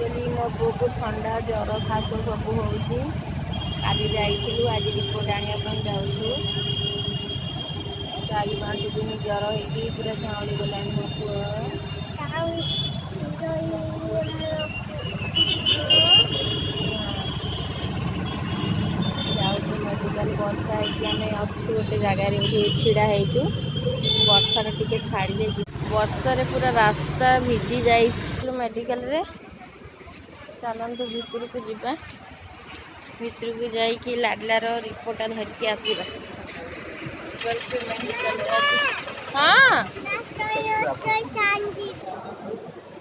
actually मो बो को ठंडा जर खास सब होची काली जाइथिलु आज रिपोर्ट आनिया पई जाउछु 4-5 दिन जर होई पूरा झाउली गलानी मो पुआ मेडिकल वर्षा है अच्छु गोटे जगार छिड़ा हो वर्षा टे छाड़ी वर्षा पूरा रास्ता भिजी जा मेडिकल रे चलतु भितर को जीवा भितर को जाकि लागलार रिपोर्ट धरिकी आसवा मेडिकल हाँ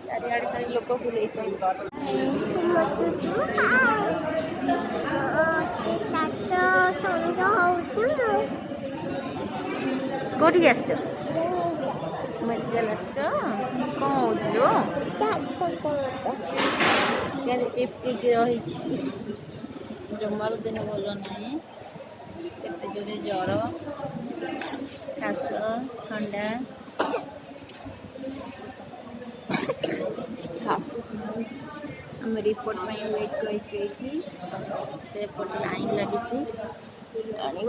चारिआडे खाली लोक बुले कौटी आस मेडिकल आस कौन हो चिपक रही जमार दिन भल ना केते जोरे जर खास ठंडा खासु आम रिपोर्ट में वेट करके से पट लाइन लगी आने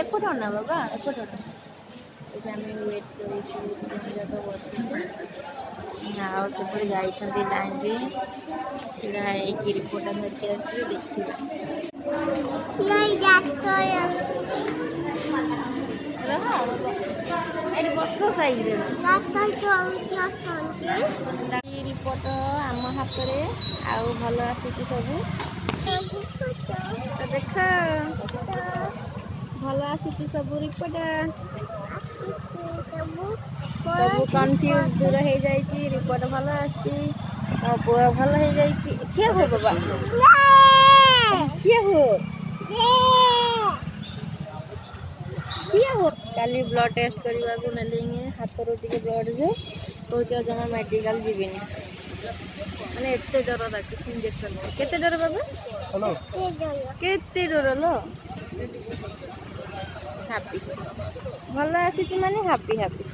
एपट ना बाबा एपट आम वेट कर बस जाइए लाइन में छड़ा हो रिपोर्ट धरके आस देखिए बस साइड रिपोर्ट आम हाथ में आउ भल आसी सब देख भल आसी सब रिपोर्ट सब कन्फ्यूज दूर हो जाए रिपोर्ट भल आसी पुआ भल हो जाए ठिया हो बाबा ठिया हो ठिया हो काली ब्लड टेस्ट करने को नेले हाथ रो टे ब्लड जे कौच जमा मेडिकल जीविनी मैंने एत डर ताकि इंजेक्शन केते डर बाबा केते डर लो हापी भल आसी माने हापी हापी